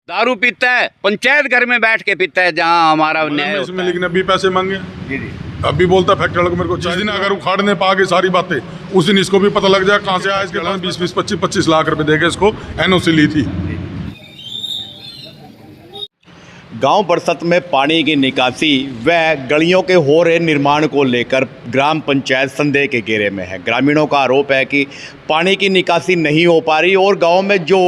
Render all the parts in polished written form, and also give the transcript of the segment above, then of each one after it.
दारू पीता है, पंचायत घर में बैठ के पीता है जहाँ हमारा न्याय होता इसमें है। लेकिन अभी पैसे मांगे जी जी। अभी बोलता फैक्ट्री वाले को मेरे को जिस दिन अगर उखाड़ने पा गए सारी बातें उस दिन इसको भी पता लग जाए कहाँ से आया। इसके पास 20-20, 25-25 लाख रुपए देके इसको एनओसी ली थी। गांव बरसत में पानी की निकासी व गलियों के हो रहे निर्माण को लेकर ग्राम पंचायत संदेह के घेरे में है। ग्रामीणों का आरोप है कि पानी की निकासी नहीं हो पा रही और गांव में जो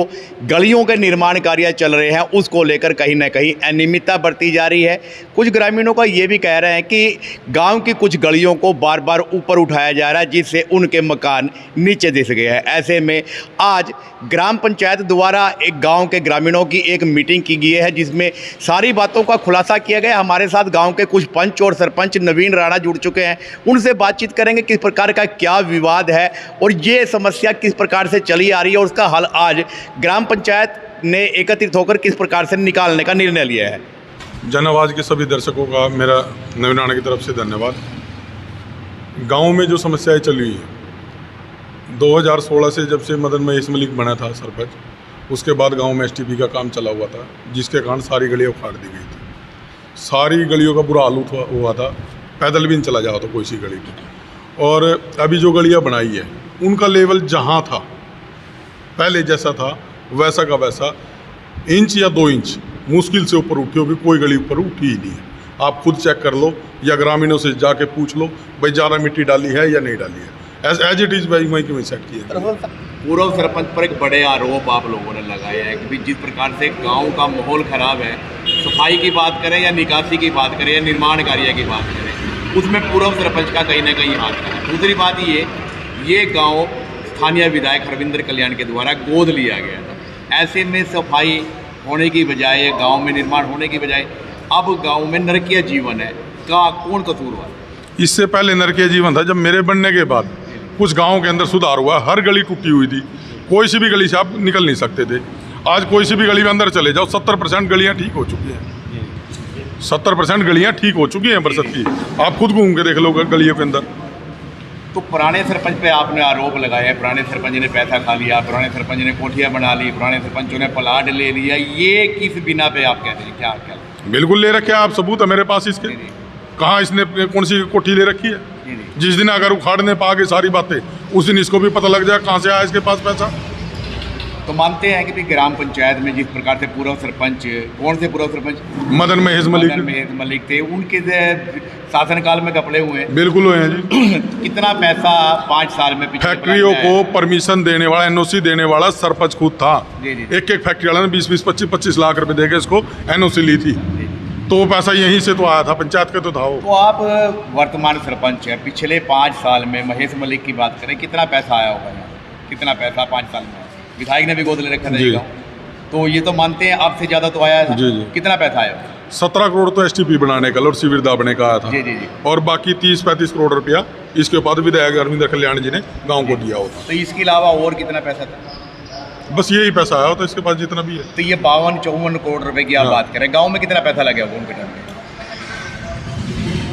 गलियों के निर्माण कार्य चल रहे हैं उसको लेकर कहीं ना कहीं अनियमितता बरती जा रही है। कुछ ग्रामीणों का ये भी कह रहे हैं कि गांव की कुछ गलियों को बार बार ऊपर उठाया जा रहा है जिससे उनके मकान नीचे दिस गए हैं। ऐसे में आज ग्राम पंचायत द्वारा एक गाँव के ग्रामीणों की एक मीटिंग की गई है जिसमें सारी बातों का खुलासा किया गया। हमारे साथ गांव के कुछ पंच और सरपंच नवीन राणा जुड़ चुके हैं, उनसे बातचीत करेंगे किस प्रकार का क्या विवाद है और ये समस्या किस प्रकार से चली आ रही है और उसका हल आज ग्राम पंचायत ने एकत्रित होकर किस प्रकार से निकालने का निर्णय लिया है। जन आवाज़ के सभी दर्शकों का मेरा नवीन राणा की तरफ से धन्यवाद। गांव में जो समस्याएं चली हुई है 2016 से जब से मदन महेश मलिक बना था सरपंच, उसके बाद गांव में एसटीपी का काम चला हुआ था जिसके कारण सारी गलियां उखाड़ दी गई थी। सारी गलियों का बुरा हाल हुआ था, पैदल भी नहीं चला जाओ तो कोई सी गली पे। और अभी जो गलियां बनाई है उनका लेवल जहां था पहले जैसा था वैसा का वैसा, इंच या 2 इंच मुश्किल से ऊपर उठी होगी, कोई गली ऊपर उठी ही नहीं है। आप खुद चेक कर लो या ग्रामीणों से जाके पूछ लो भाई ज़्यादा मिट्टी डाली है या नहीं डाली है। एज इट इज़ वही की वही सेट किया। पूर्व सरपंच पर एक बड़े आरोप आप लोगों ने लगाए हैं कि जिस प्रकार से गांव का माहौल खराब है, सफाई की बात करें या निकासी की बात करें या निर्माण कार्य की बात करें, उसमें पूर्व सरपंच का कहीं ना कहीं हाथ है। दूसरी बात ये गांव स्थानीय विधायक हरविंदर कल्याण के द्वारा गोद लिया गया था। ऐसे में सफाई होने की बजाय, गाँव में निर्माण होने की बजाय अब गाँव में नरकीय जीवन है का कौन कसूरवार? इससे पहले नरकीय जीवन था। जब मेरे बनने के बाद कुछ गाँव के अंदर सुधार हुआ, हर गली टूटी हुई थी, कोई सी भी गली से आप निकल नहीं सकते थे। आज कोई सी भी गली में अंदर चले जाओ 70% गलियाँ ठीक हो चुकी हैं। 70% गलियाँ ठीक हो चुकी हैं बरसत की। आप खुद घूम के देख लो गलियों के अंदर। तो पुराने सरपंच पे आपने आरोप लगाया है, पुराने सरपंच ने पैसा खा लिया, पुराने सरपंच ने कोठियाँ बना ली, पुराने सरपंचों ने प्लाट ले लिया, ये किस बिना पे आप कहते हैं? क्या क्या बिल्कुल ले रखे, आप सबूत है मेरे पास इसके। कहाँ इसने कौन सी कोठी ले रखी है? जिस दिन अगर उखाड़ने पा गए सारी बातें उस दिन इसको भी पता लग जाए कहाँ से आया इसके पास पैसा। तो मानते हैं कि ग्राम पंचायत में जिस प्रकार से पूर्व सरपंच, कौन से पूर्व सरपंच? मदन महेश मलिक थे, उनके शासनकाल में कपड़े हुए हैं। बिल्कुल हुए हैं जी। कितना पैसा 5 साल में फैक्ट्रियों को परमिशन देने वाला, एनओसी देने वाला सरपंच खुद था। एक फैक्ट्री वाला ने 20-20, 25-25 लाख रुपए देके इसको एनओसी ली थी। तो वो पैसा यहीं से तो आया था, पंचायत के तो था वो। तो आप वर्तमान सरपंच हैं, पिछले 5 साल में महेश मलिक की बात करें, कितना पैसा आया होगा यहाँ? कितना पैसा 5 साल में? विधायक ने भी गोद ले रखा था। तो ये तो मानते हैं आपसे ज़्यादा तो आया है। जी जी। कितना पैसा आया? 17 करोड़ तो एसटीपी बनाने का और शिविर दाबने का आया था। जी जी जी। और बाकी 30-35 करोड़ रुपया इसके बाद विधायक हरविंदर कल्याण जी ने गाँव को दिया होता। तो इसके अलावा और कितना पैसा था? बस यही पैसा आया होता इसके पास जितना भी है। तो ये 52-54 करोड़ रुपए की आप बात करें, गांव में कितना पैसा लगे होगा उनके टाइम में?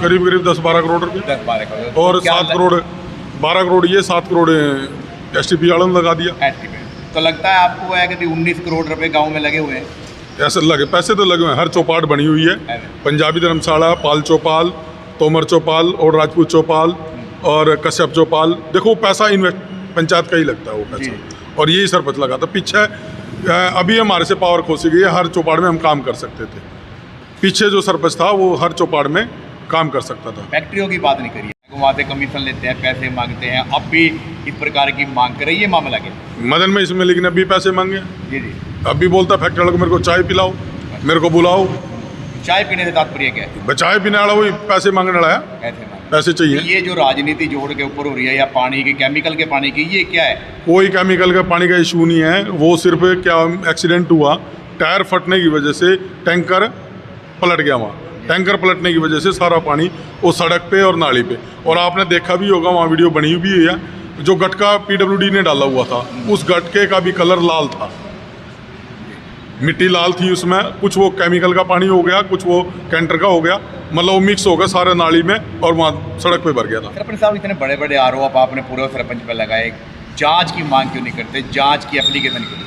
करीब 10-12 करोड़ रुपये। 10-12 करोड़। और 7 करोड़ 12 करोड़ ये 7 करोड़ एसटीपी वालों ने लगा दिया। तो लगता है आपको है कि 19 करोड़ रुपए गाँव में लगे हुए हैं? ऐसे लगे, पैसे तो लगे हुए हैं। हर चौपाट बनी हुई है, पंजाबी धर्मशाला, पाल चौपाल, तोमर चौपाल और राजपूत चौपाल और कश्यप चौपाल। देखो पैसा इन्वेस्ट पंचायत का ही लगता है वो पैसा, और यही सरपंच लगा था। पीछे अभी हमारे से पावर खोसी गई है, हर चौपाड़ में हम काम कर सकते थे। पीछे जो सरपंच था वो हर चौपाड़ में काम कर सकता था। फैक्ट्रियों की बात नहीं करिए, वहाँ से कमीशन लेते हैं, पैसे मांगते हैं, अब भी इस प्रकार की मांग करें, ये मामला क्या? मदन में इसमें लेकिन अभी पैसे मांगे। जी जी। अभी बोलता फैक्ट्री वाले को मेरे को चाय पिलाओ, मेरे को बुलाओ। चाय पीने से तात्पर्य क्या है? चाय पीने वाला वही पैसे मांगने वाला है, पैसे चाहिए। ये जो राजनीति जोड़ के ऊपर हो रही है या पानी की, केमिकल के पानी की, ये क्या है? कोई केमिकल का पानी का इशू नहीं है। वो सिर्फ क्या एक्सीडेंट हुआ, टायर फटने की वजह से टैंकर पलट गया वहाँ। टैंकर पलटने की वजह से सारा पानी वो सड़क पे और नाली पे, और आपने देखा भी होगा वहाँ वीडियो बनी हुई भी है, जो गटका पीडब्ल्यूडी ने डाला हुआ था उस गटके का भी कलर लाल था, मिट्टी लाल थी उसमें। कुछ वो केमिकल का पानी हो गया, कुछ वो कैंटर का हो गया, मतलब वो मिक्स हो गया सारे नाली में और वहाँ सड़क पे भर गया था। सरपंच साहब, इतने बड़े बड़े आरोप आपने पूर्व सरपंच पर लगाए, जांच की मांग क्यों नहीं करते? जांच की एप्लीकेशन क्यों?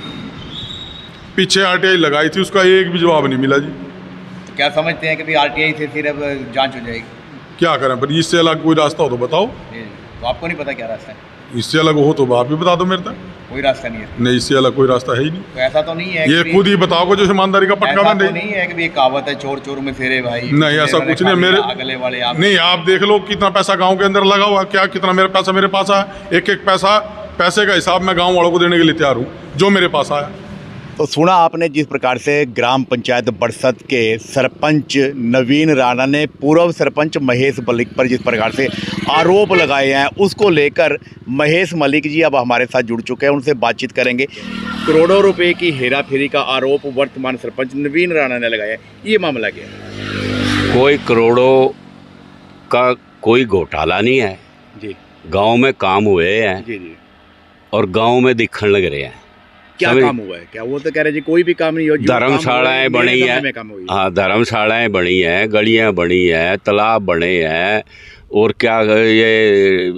पीछे आरटीआई लगाई थी, उसका एक भी जवाब नहीं मिला जी। तो क्या समझते हैं कि भाई आरटीआई से सिर्फ जांच हो जाएगी? क्या करें, पर इससे अलग कोई रास्ता हो तो बताओ। तो आपको नहीं पता क्या रास्ता है? इससे अलग हो तो आप भी बता दो मेरे तक। कोई रास्ता नहीं है? नहीं, इससे अलग कोई रास्ता है ही नहीं। तो ऐसा तो नहीं है ये कि खुद ही बताओ जो ईमानदारी का पटका ऐसा मैं तो नहीं है कि ये कहावत है चोर चोर में फेरे भाई? नहीं, ऐसा कुछ नहीं है। मेरे अगले वाले आप नहीं, आप देख लो कितना पैसा गांव के अंदर लगा हुआ, क्या कितना मेरा पैसा मेरे पास आया। एक एक पैसे का हिसाब मैं गांव वालों को देने के लिए तैयार हूँ, जो मेरे पास आया। तो सुना आपने जिस प्रकार से ग्राम पंचायत बरसत के सरपंच नवीन राणा ने पूर्व सरपंच महेश मलिक पर जिस प्रकार से आरोप लगाए हैं, उसको लेकर महेश मलिक जी अब हमारे साथ जुड़ चुके हैं, उनसे बातचीत करेंगे। करोड़ों रुपए की हेरा फेरी का आरोप वर्तमान सरपंच नवीन राणा ने लगाया है, ये मामला क्या है? कोई करोड़ों का कोई घोटाला नहीं है जी गांव में, काम हुए हैं जी जी। और गांव में दिखने लग रहे हैं। क्या समझ- काम हुआ है? क्या वो तो कह रहे जी कोई भी काम नहीं हो, जो काम हुआ है, धर्मशालाएं मेरे बनी समय है, में काम हुई है। हाँ धर्मशालाएं बनी हैं, गलियां बनी हैं, तालाब बने हैं, और क्या ये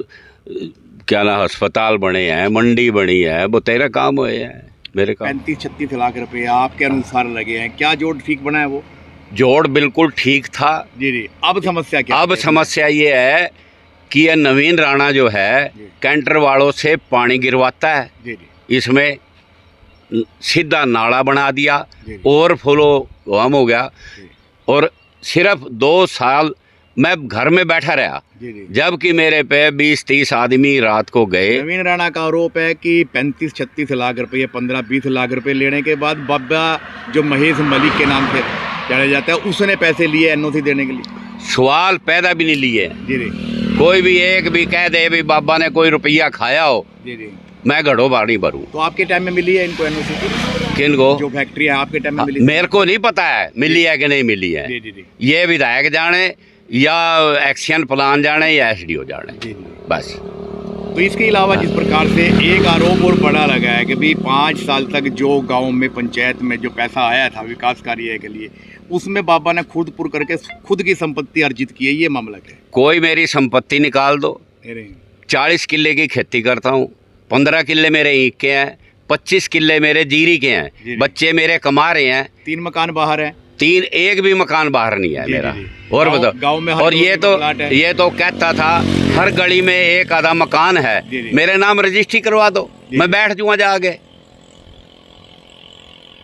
क्या ना अस्पताल बने हैं, मंडी बनी है, वो तेरा काम हुए हैं, मेरे काम। 35-36 लाख रुपए आपके अनुसार लगे हैं, क्या जोड़ ठीक बना है वो? जोड़ बिल्कुल ठीक था। जी जी। अब समस्या क्या अब है? समस्या ये है कि ये नवीन राणा जो है जी। कैंटर वालों से पानी गिरवाता है, जी जी इसमें सीधा नाला बना दिया, जी। ओवरफ्लो हम हो गया, जी। और सिर्फ 2 साल मैं घर में बैठा रहा, जी जी। जबकि मेरे पे 20-30 आदमी रात को गए। नवीन राणा का आरोप है कि 35-36 लाख रुपए, 15-20 लाख रुपए लेने के बाद बाबा जो महेश मलिक के नाम से जाना जाता है, उसने पैसे लिए एनओसी देने के लिए। सवाल पैदा भी नहीं लिए। जी जी कोई भी एक भी कह दे भी बाबा ने कोई रुपया खाया हो, जी जी। मैं घड़ो बाड़ी भरूं। तो आपके टाइम में मिली है इनको एनओसी की? किन को? जो फैक्ट्री है आपके टाइम में मिली? मेरे को नहीं पता है मिली है कि नहीं मिली है। जी जी जी ये विधायक जाने या एक्शन प्लान जाने या एसडीओ जाने, जी जी। बस। तो इसके अलावा जिस प्रकार से एक आरोप और बड़ा लगा है कि भाई 5 साल तक जो गांव में पंचायत में जो पैसा आया था विकास कार्य के लिए, उसमें बाबा ने खुद पुर करके खुद की संपत्ति अर्जित की है, ये मामला क्या है? कोई मेरी संपत्ति निकाल दो। अरे 40 किले की खेती करता हूँ, 15 किले मेरे ईख के हैं, 25 किले मेरे जीरी के जी, हैं, जी। बच्चे मेरे कमा रहे हैं। 3 मकान बाहर है। 3 एक भी मकान बाहर नहीं है जी, मेरा। जी, जी। और गाँव- बताओ, गाँव में हर और रोड ये में तो प्लाट है। ये तो कहता था हर गली में एक आधा मकान है, जी, जी। मेरे नाम रजिस्ट्री करवा दो, जी, मैं जी। बैठ जाऊंगा जाके।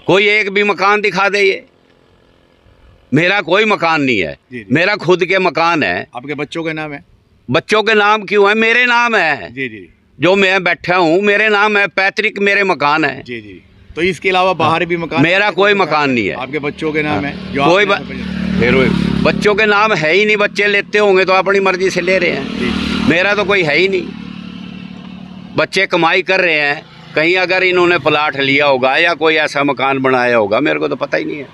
कोई एक भी मकान दिखा दे। ये मेरा कोई मकान नहीं है, जी, जी। मेरा खुद के मकान है। आपके बच्चों के नाम है? बच्चों के नाम क्यों है? मेरे नाम है, जी जी जो मैं बैठा हूँ मेरे नाम है, पैतृक मेरे मकान है। जी जी। तो इसके अलावा बाहर भी मकान? मेरा कोई मकान नहीं है। आपके बच्चों के नाम है? जो कोई आपने- फिर बच्चों के नाम है ही नहीं, बच्चे लेते होंगे तो अपनी मर्जी से ले रहे हैं। जी जी। मेरा तो कोई है ही नहीं, बच्चे कमाई कर रहे हैं। कहीं अगर इन्होंने प्लाट लिया होगा या कोई ऐसा मकान बनाया होगा, मेरे को तो पता ही नहीं है।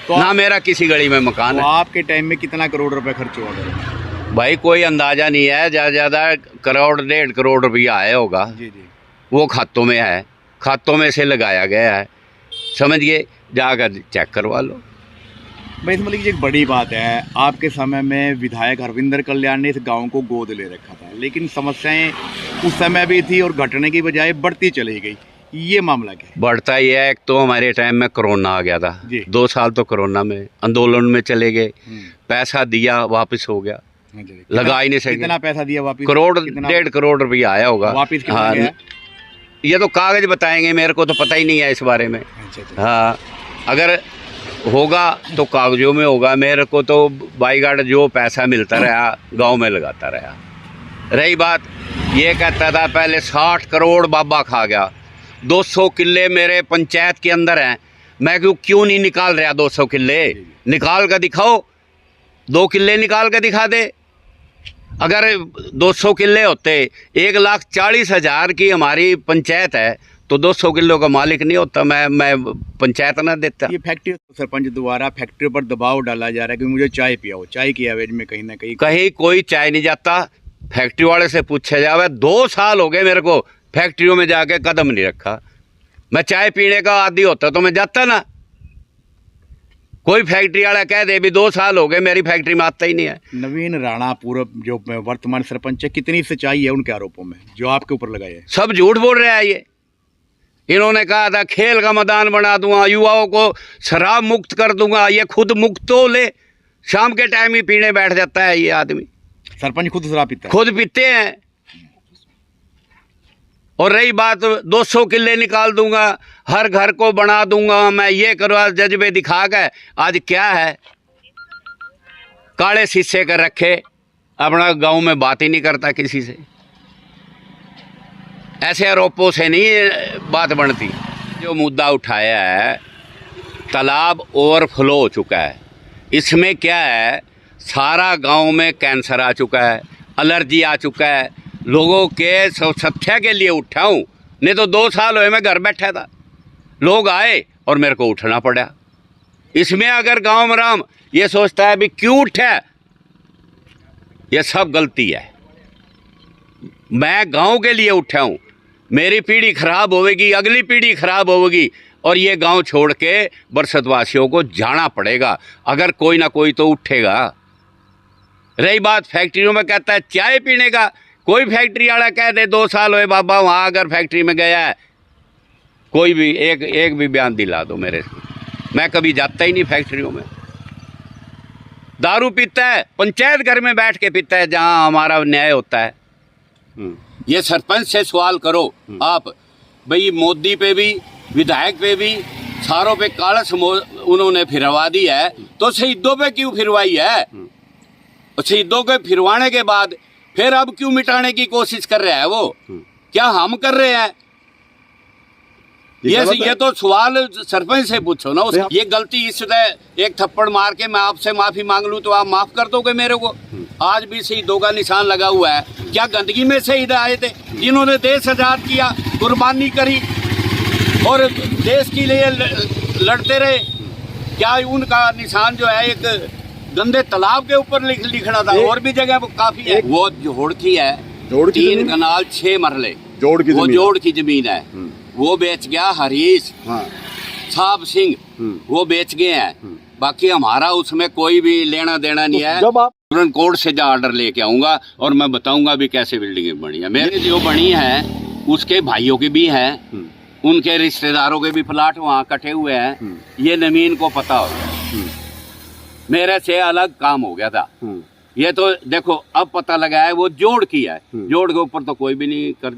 तो ना मेरा किसी गली में मकान तो है। आपके टाइम में कितना करोड़ रुपए खर्च हुआ था? भाई कोई अंदाजा नहीं है, ज़्यादा ज़्यादा करोड़ 1.5 करोड़ रुपया आया होगा। जी जी। वो खातों में है, खातों में से लगाया गया है, समझिए, जाकर चेक करवा लो। महेश मलिक जी, एक बड़ी बात है, आपके समय में विधायक हरविंदर कल्याण ने इस गांव को गोद ले रखा था, लेकिन समस्याएं उस समय भी थी और घटने की बजाय बढ़ती चली गई, ये मामला क्या है? बढ़ता ही है। एक तो हमारे टाइम में कोरोना आ गया था, जी। 2 साल तो कोरोना में आंदोलन में चले गए, हम्म। पैसा दिया वापस हो गया, हाँ जी। लगा ही नहीं सके। कितना पैसा दिया वापस? करोड़ कितना? 1.5 करोड़ रुपया आया होगा। वापस कितना हाँ, गया? ये तो कागज बताएंगे, मेरे को तो पता ही नहीं है इस बारे में। अच्छा अच्छा। हाँ, अगर होगा तो कागजों में होगा, मेरे को तो बाईगार्ड जो पैसा मिलता रहा गांव में लगाता रहा। रही बात, ये कहता था पहले 60 करोड़ बाबा खा गया, 200 किले मेरे पंचायत के अंदर हैं, मैं क्यों नहीं निकाल रहा 200 किले? निकाल कर दिखाओ, 2 किले निकाल कर दिखा दे। अगर 200 किले होते, 1,40,000 की हमारी पंचायत है, तो 200 किलो का मालिक नहीं होता, मैं पंचायत ना देता। ये फैक्ट्री सरपंच द्वारा फैक्ट्री पर दबाव डाला जा रहा है कि मुझे चाय पियाओ, चाय की एवज में कहीं ना कहीं कहीं कोई चाय नहीं जाता। फैक्ट्री वाले से पूछा जावे, 2 साल हो गए मेरे को फैक्ट्रियों में जाके कदम नहीं रखा। मैं चाय पीने का आदी होता तो मैं जाता ना। कोई फैक्ट्री वाला कह दे भी 2 साल हो गए, मेरी फैक्ट्री में आता ही नहीं है। नवीन राणा पूर्व जो वर्तमान सरपंच है, कितनी सच्चाई है उनके आरोपों में जो आपके ऊपर लगाए हैं? सब झूठ बोल रहा है ये। इन्होंने कहा था खेल का मैदान बना दूंगा, युवाओं को शराब मुक्त कर दूंगा। ये खुद मुक्त तो ले, शाम के टाइम ही पीने बैठ जाता है ये आदमी। सरपंच खुद शराब पीता है? खुद पीते हैं। और रही बात 200 किले निकाल दूंगा, हर घर को बना दूंगा, मैं ये करवा जज्बे दिखा गए। आज क्या है, काले शीशे कर रखे, अपना गांव में बात ही नहीं करता किसी से। ऐसे आरोपों से नहीं बात बनती। जो मुद्दा उठाया है, तालाब ओवरफ्लो हो चुका है। इसमें क्या है, सारा गांव में कैंसर आ चुका है, एलर्जी आ चुका है। लोगों के सत्या के लिए उठा हूँ, नहीं तो 2 साल हुए मैं घर बैठा था। लोग आए और मेरे को उठना पड़ा। इसमें अगर गांव में राम ये सोचता है भी क्यों उठा, ये सब गलती है। मैं गांव के लिए उठा हूँ। मेरी पीढ़ी खराब होगी, अगली पीढ़ी खराब होगी, और ये गांव छोड़ के बरसतवासियों को जाना पड़ेगा। अगर कोई ना कोई तो उठेगा। रही बात फैक्ट्रियों में, कहता है चाय पीने का, कोई फैक्ट्री वाला कह दे 2 साल हुए बाबा वहाँ अगर फैक्ट्री में गया है, कोई भी एक भी बयान दिला दो मेरे से। मैं कभी जाता ही नहीं फैक्ट्रियों में। दारू पीता है, पंचायत घर में बैठ के पीता है जहाँ हमारा न्याय होता है। ये सरपंच से सवाल करो आप, भाई मोदी पे भी, विधायक पे भी, सारों पे कालस उन्होंने फिरवा दी है, तो शहीदों पे क्यों फिरवाई है? और शहीदों के फिरवाने के बाद फिर अब क्यों मिटाने की कोशिश कर रहा है वो? क्या हम कर रहे हैं? ये तो सवाल सरपंच से पूछो ना। ये गलती इसने एक थप्पड़ मार के मैं आपसे माफी मांग लूं तो आप माफ कर दोगे मेरे को? आज भी शहीदों का निशान लगा हुआ है। क्या गंदगी में शहीद आए थे जिन्होंने देश आजाद किया, कुर्बानी करी और देश के लिए लड़ते रहे? क्या उनका निशान जो है एक गंदे तालाब के ऊपर लिखना था? और भी जगह काफी है। वो जोड़ की है, 3 कनाल 6 मरले जोड़ की जमीन है। वो बेच गया हरीश साहब सिंह, वो बेच गए हैं। बाकी हमारा उसमें कोई भी लेना देना नहीं है। जब आप तुरंत कोर्ट से जा ऑर्डर लेके आऊंगा और मैं बताऊंगा भी कैसे बिल्डिंगें बनी है। मेरी जो बनी है उसके भाइयों की भी है, उनके रिश्तेदारों के भी प्लाट वहाँ कटे हुए हैं। ये नवीन को पता हो, मेरे से अलग काम हो गया था। ये तो देखो अब पता लगा है वो जोड़ किया है। जोड़ के ऊपर तो कोई भी नहीं कर।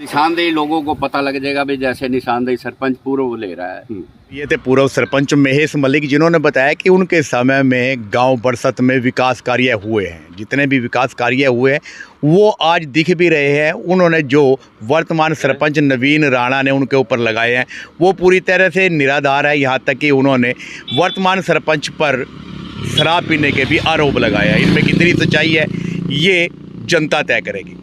निशानदेही लोगों को पता लग जाएगा भी जैसे निशानदेही सरपंच पूर्व ले रहा है। ये थे पूर्व सरपंच महेश मलिक, जिन्होंने बताया कि उनके समय में गांव बरसत में विकास कार्य हुए हैं। जितने भी विकास कार्य हुए हैं वो आज दिख भी रहे हैं। उन्होंने जो वर्तमान सरपंच नवीन राणा ने उनके ऊपर लगाए हैं वो पूरी तरह से निराधार है। यहाँ तक कि उन्होंने वर्तमान सरपंच पर शराब पीने के भी आरोप लगाया है। इनमें कितनी सच्चाई है ये जनता तय करेगी।